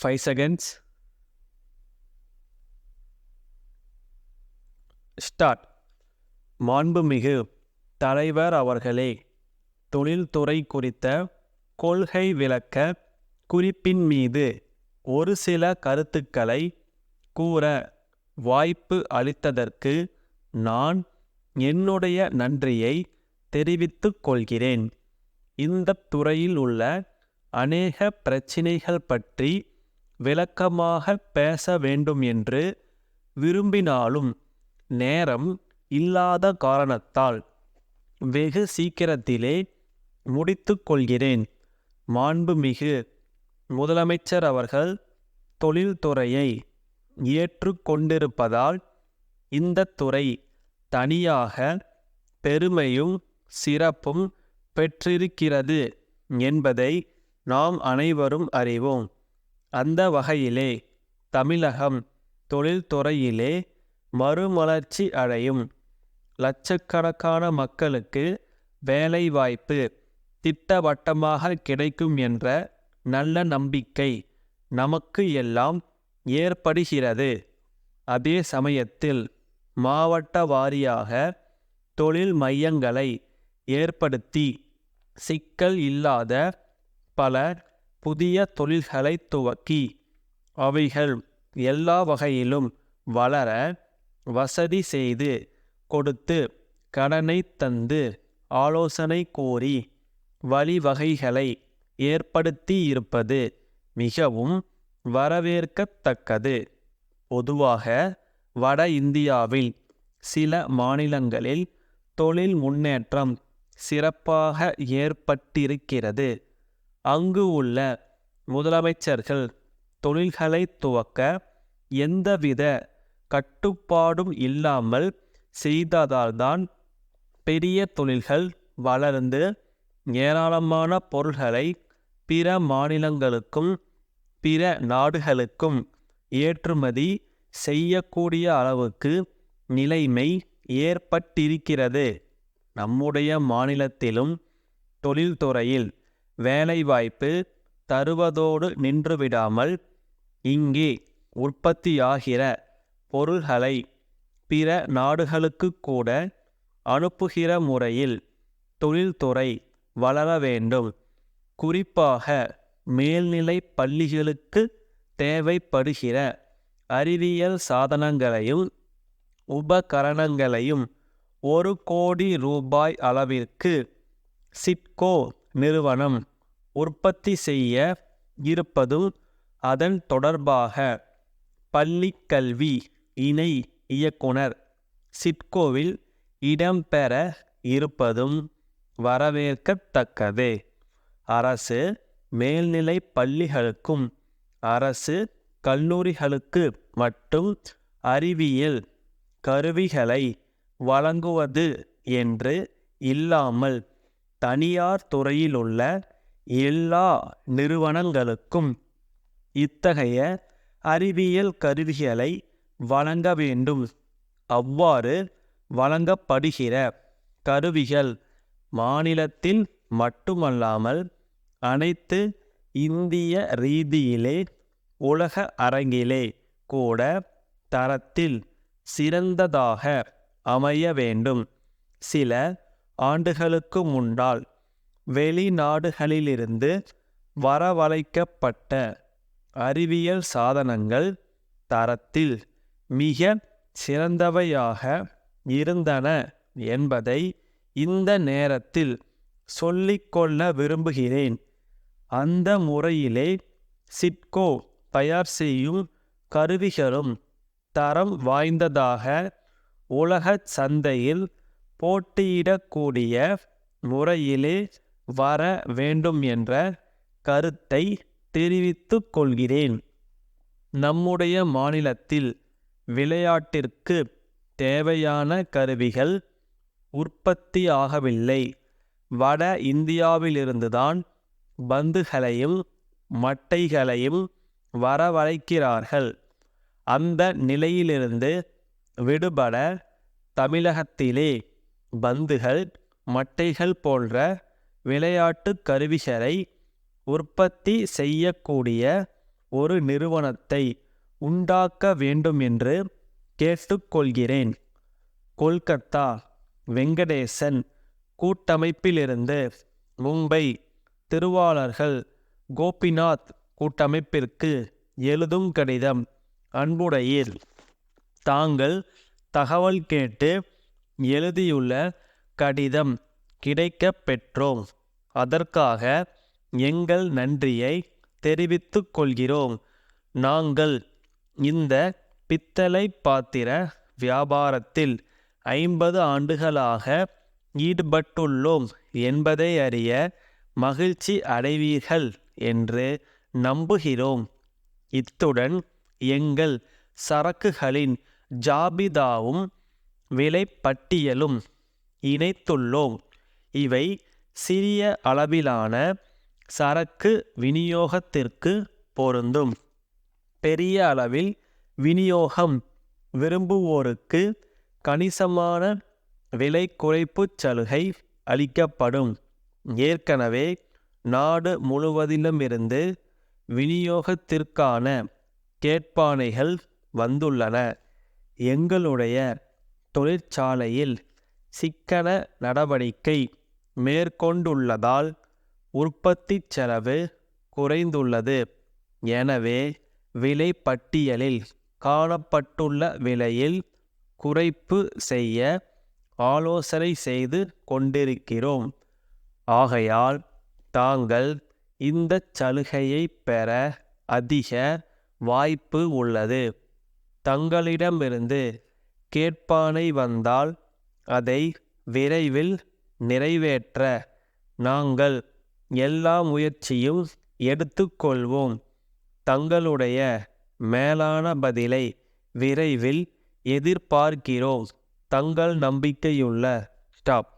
5 seconds. Start. மாண்புமிகு தலைவர் அவர்களே, தொழில்துறை குறித்த கொள்கை விளக்க குறிப்பின் மீது ஒரு சில கருத்துக்களை கூற வாய்ப்பு அளித்ததற்கு நான் என்னுடைய நன்றியை தெரிவித்துக் கொள்கிறேன். இந்த துறையில் உள்ள அநேக பிரச்சினைகள் பற்றி விளக்கமாக பேச வேண்டும் என்று விரும்பினாலும் நேரம் இல்லாத காரணத்தால் வெகு சீக்கிரத்திலே முடித்து கொள்கிறேன். மாண்புமிகு முதலமைச்சர் அவர்கள் தொழில்துறையை ஏற்றுக்கொண்டிருப்பதால் இந்த துறை தனியாக பெருமையும் சிறப்பும் பெற்றிருக்கிறது என்பதை நாம் அனைவரும் அறிவோம். அந்த வகையிலே தமிழகம் தொழில்துறையிலே மறுமலர்ச்சி அடையும். லட்சக்கணக்கான மக்களுக்கு வேலைவாய்ப்பு திட்டவட்டமாக கிடைக்கும் என்ற நல்ல நம்பிக்கை நமக்கு எல்லாம் ஏற்படுகிறது. அதே சமயத்தில் மாவட்ட வாரியாக தொழில் மையங்களை ஏற்படுத்தி சிக்கல் இல்லாத பல புதிய தொழில்களை துவக்கி அவைகள் எல்லா வகையிலும் வளர வசதி செய்து கொடுத்து கடனை தந்து ஆலோசனை கூறி வழிவகைகளை ஏற்படுத்தி இருப்பது மிகவும் வரவேற்கத்தக்கது. பொதுவாக வட இந்தியாவில் சில மாநிலங்களில் தொழில் முன்னேற்றம் சிறப்பாக ஏற்பட்டிருக்கிறது. அங்கு உள்ள முதலமைச்சர்கள் தொழில்களை துவக்க எந்தவித கட்டுப்பாடும் இல்லாமல் செய்ததால்தான் பெரிய தொழில்கள் வளர்ந்து ஏராளமான பொருள்களை பிற மாநிலங்களுக்கும் பிற நாடுகளுக்கும் ஏற்றுமதி செய்யக்கூடிய அளவுக்கு நிலைமை ஏற்பட்டிருக்கிறது. நம்முடைய மாநிலத்திலும் தொழில்துறையில் வேலைவாய்ப்பு தருவதோடு நின்றுவிடாமல் இங்கே உற்பத்தியாகிற பொருள்களை பிற நாடுகளுக்கு கூட அனுப்புகிற முறையில் தொழில்துறை வளர வேண்டும். குறிப்பாக மேல்நிலை பள்ளிகளுக்கு தேவைப்படுகிற அறிவியல் சாதனங்களையும் உபகரணங்களையும் 1 கோடி ரூபாய் அளவிற்கு சிட்கோ நிறுவனம் உற்பத்தி செய்ய இருப்பதும் அதன் தொடர்பாக பள்ளிக்கல்வி இணை இயக்குனர் சிட்கோவில் இடம்பெற இருப்பதும் வரவேற்கத்தக்கது. அரசு மேல்நிலை பள்ளிகளுக்கும் அரசு கல்லூரிகளுக்கு மட்டும் அறிவியல் கருவிகளை வழங்குவது என்று இல்லாமல் தனியார் துறையிலுள்ள எல்லா நிறுவனங்களுக்கும் இத்தகைய அறிவியல் கருவிகளை வழங்க வேண்டும். அவ்வாறு வழங்கப்படுகிற கருவிகள் மாநிலத்தில் மட்டுமல்லாமல் அனைத்து இந்திய ரீதியிலே உலக அரங்கிலே கூட தரத்தில் சிறந்ததாக அமைய வேண்டும். சில ஆண்டுகளுக்கு முன்னால் வெளிநாடுகளிலிருந்து வரவழைக்கப்பட்ட அறிவியல் சாதனங்கள் தரத்தில் மிக சிறந்தவையாக இருந்தன என்பதை இந்த நேரத்தில் சொல்லிக்கொள்ள விரும்புகிறேன். அந்த முறையிலே சிட்கோ தயார் செய்யும் கருவிகளும் தரம் வாய்ந்ததாக உலக சந்தையில் போட்டியிடக்கூடிய முறையிலே வர வேண்டும் என்ற கருத்தை தெரிவித்துக் கொள்கிறேன். நம்முடைய மாநிலத்தில் விளையாட்டிற்கு தேவையான கருவிகள் உற்பத்தியாகவில்லை. வட இந்தியாவிலிருந்துதான் பந்துகளையும் மட்டைகளையும் வரவழைக்கிறார்கள். அந்த நிலையிலிருந்து விடுபட தமிழகத்திலே பந்துகள் மட்டைகள் போன்ற விளையாட்டு கருவிகளை உற்பத்தி செய்யக்கூடிய ஒரு நிறுவனத்தை உண்டாக்க வேண்டும் என்று கேட்டுக்கொள்கிறேன். கொல்கத்தா வெங்கடேசன் கூட்டமைப்பிலிருந்து மும்பை திருவாளர்கள் கோபிநாத் கூட்டமைப்பிற்கு எழுதும் கடிதம். அன்புடையீர், தாங்கள் தகவல் கேட்டு எழுதியுள்ள கடிதம் கிடைக்கப் பெற்றோம். அதற்காக எங்கள் நன்றியை தெரிவித்துக் கொள்கிறோம். நாங்கள் இந்த பித்தளை பாத்திர வியாபாரத்தில் 50 ஆண்டுகளாக ஈடுபட்டுள்ளோம் என்பதை அறிய மகிழ்ச்சி அடைவீர்கள் என்று நம்புகிறோம். இத்துடன் எங்கள் சரக்குகளின் ஜாபிதாவும் விலைப்பட்டியலும் இணைத்துள்ளோம். இவை சிறிய அளவிலான சரக்கு விநியோகத்திற்கு பொருந்தும். பெரிய அளவில் விநியோகம் விரும்புவோருக்கு கணிசமான விலை குறைப்பு சலுகை அளிக்கப்படும். ஏற்கனவே நாடு முழுவதிலுமிருந்து விநியோகத்திற்கான கேட்பானைகள் வந்துள்ளன. எங்களுடைய தொழிற்சாலையில் சிக்கன நடவடிக்கை மேற்கொண்டுள்ளதால் உற்பத்தி செலவு குறைந்துள்ளது. எனவே விலை பட்டியலில் காணப்பட்டுள்ள விலையில் குறைப்பு செய்ய ஆலோசனை செய்து கொண்டிருக்கிறோம். ஆகையால் தாங்கள் இந்த சலுகையை பெற அதிக வாய்ப்பு உள்ளது. தங்களிடமிருந்து கேட்பானை வந்தால் அதை விரைவில் நிறைவேற்ற நாங்கள் எல்லா முயற்சியும் எடுத்துக்கொள்வோம். தங்களுடைய மேலான பதிலை விரைவில் எதிர்பார்க்கிறோம். தங்கள் நம்பிக்கையுள்ள ஸ்டாப்.